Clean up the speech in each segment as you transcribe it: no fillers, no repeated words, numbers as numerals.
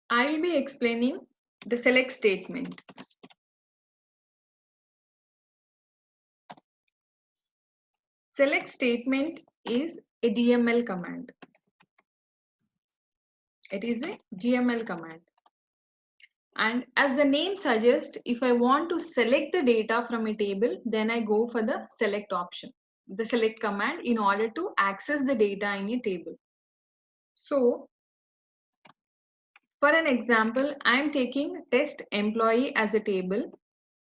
I will be explaining the select statement. Select statement is a DML command. It is a GML command. And as the name suggests, if I want to select the data from a table, then I go for the select option, the select command, in order to access the data in a table. So, for an example, I am taking test employee as a table.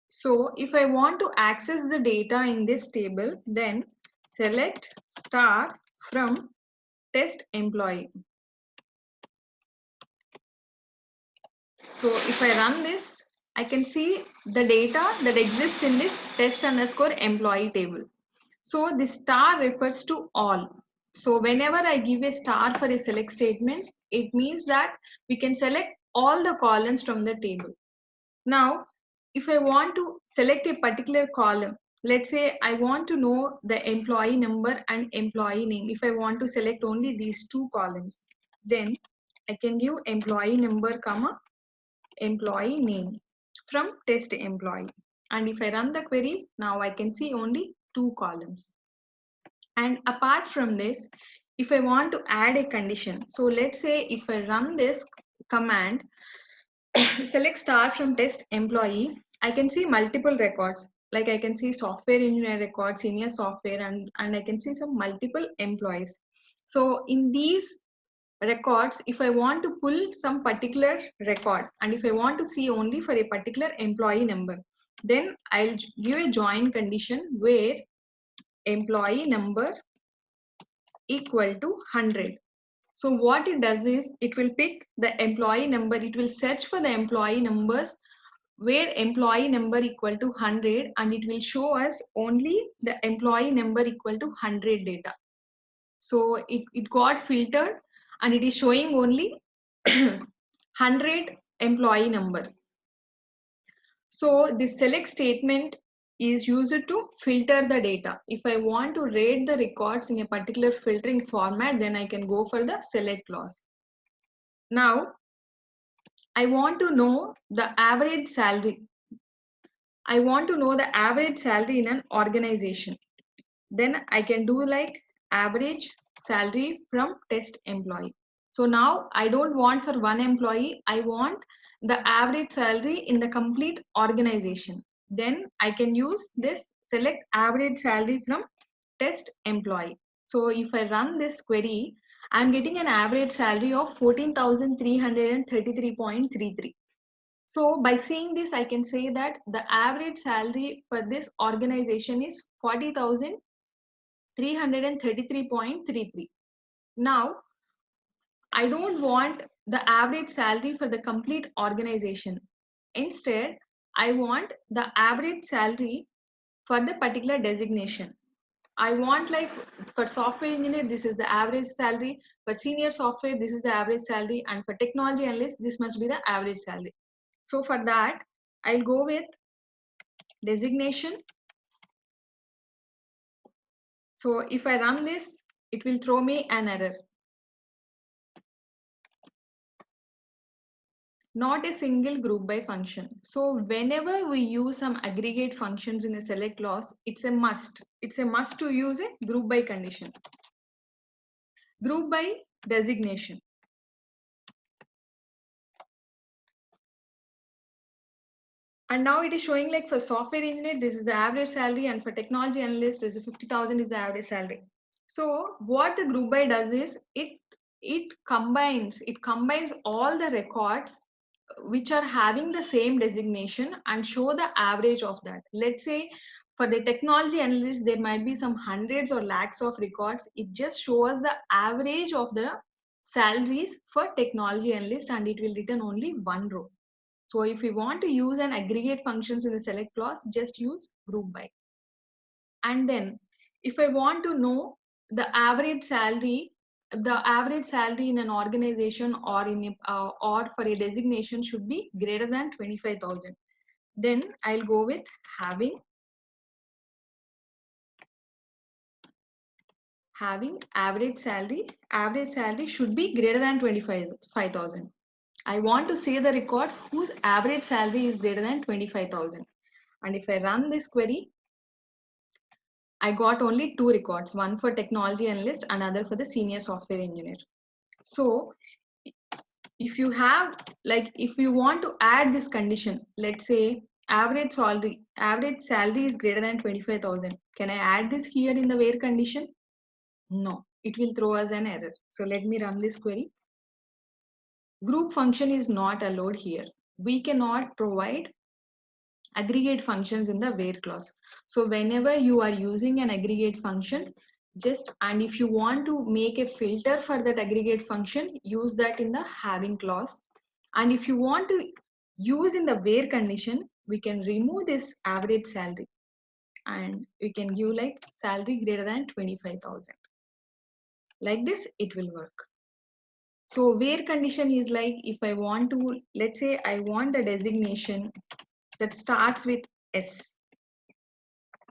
So, if I want to access the data in this table, then select star from test employee. So if I run this, I can see the data that exists in this test underscore employee table. So the star refers to all. So whenever I give a star for a select statement, it means that we can select all the columns from the table. Now, if I want to select a particular column, let's say I want to know the employee number and employee name. If I want to select only these two columns, then I can give employee number comma employee name from test employee. And if I run the query, now I can see only two columns. And apart from this, if I want to add a condition, so let's say if I run this command, select star from test employee, I can see multiple records. Like I can see software engineer record, senior software, and I can see some multiple employees. So in these records, if I want to pull some particular record and if I want to see only for a particular employee number, then I'll give a join condition where employee number equal to 100. So what it does is it will pick the employee number, it will search for the employee numbers where employee number equal to 100, and it will show us only the employee number equal to 100 data. So it got filtered and it is showing only 100 employee number. So this select statement is used to filter the data. If I want to rate the records in a particular filtering format, then I can go for the select clause. Now, I want to know the average salary. I want to know the average salary in an organization. Then I can do like average salary from test employee. So now I don't want for one employee, I want the average salary in the complete organization. Then I can use this select average salary from test employee. So if I run this query, I'm getting an average salary of 14,333.33. So by seeing this, I can say that the average salary for this organization is 40,333.33. Now, I don't want the average salary for the complete organization. Instead, I want the average salary for the particular designation. I want like for software engineer, this is the average salary. For senior software, this is the average salary. And for technology analyst, this must be the average salary. So for that, I'll go with designation. So if I run this, it will throw me an error. Not a single group by function. So whenever we use some aggregate functions in a select clause, it's a must. It's a must to use a group by condition. Group by designation. And now it is showing like for software engineer, this is the average salary, and for technology analyst, this is 50,000 is the average salary. So what the group by does is it combines all the records which are having the same designation and show the average of that. Let's say for the technology analyst, there might be some hundreds or lakhs of records. It just shows the average of the salaries for technology analyst, and it will return only one row. So if we want to use an aggregate functions in the select clause, just use group by. And then if I want to know the average salary in an organization or in or for a designation should be greater than 25,000. Then I'll go with having average salary should be greater than 25,000. I want to see the records whose average salary is greater than 25,000. And if I run this query, I got only 2 records, one for technology analyst, another for the senior software engineer. So if you have, like, if you want to add this condition, let's say average salary is greater than 25,000. Can I add this here in the where condition? No, it will throw us an error. So let me run this query. Group function is not allowed here. We cannot provide aggregate functions in the where clause. So whenever you are using an aggregate function, and if you want to make a filter for that aggregate function, use that in the having clause. And if you want to use in the where condition, we can remove this average salary and we can give like salary greater than 25,000. Like this, it will work. So where condition is like, if I want to, let's say I want the designation that starts with S,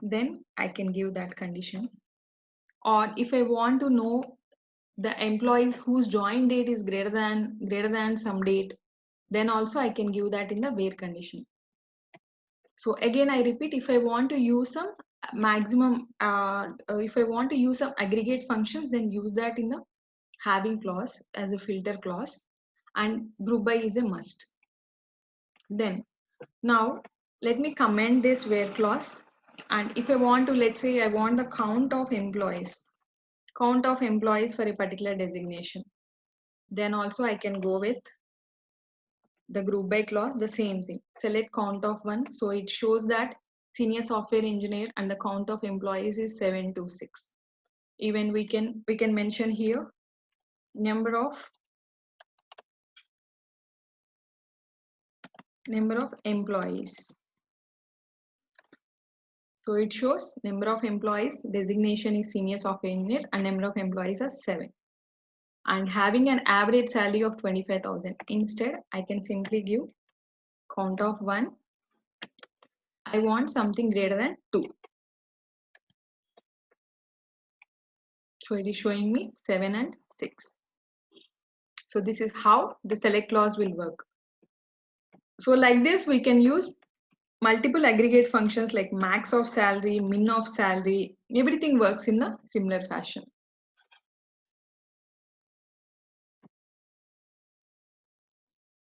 then I can give that condition. Or if I want to know the employees whose join date is greater than some date, then also I can give that in the where condition. So again, I repeat, if I want to use some if I want to use some aggregate functions, then use that in the having clause as a filter clause, and group by is a must. Then now let me comment this where clause. And if I want to, let's say I want the count of employees for a particular designation, then also I can go with the group by clause, the same thing. Select count of 1. So it shows that senior software engineer and the count of employees is 726. Even we can mention here number of employees. So it shows number of employees, designation is senior software engineer, and number of employees are 7. And having an average salary of 25,000. Instead, I can simply give count of 1. I want something greater than 2. So it is showing me 7 and 6. So this is how the select clause will work. So like this, we can use multiple aggregate functions like max of salary, min of salary. Everything works in a similar fashion.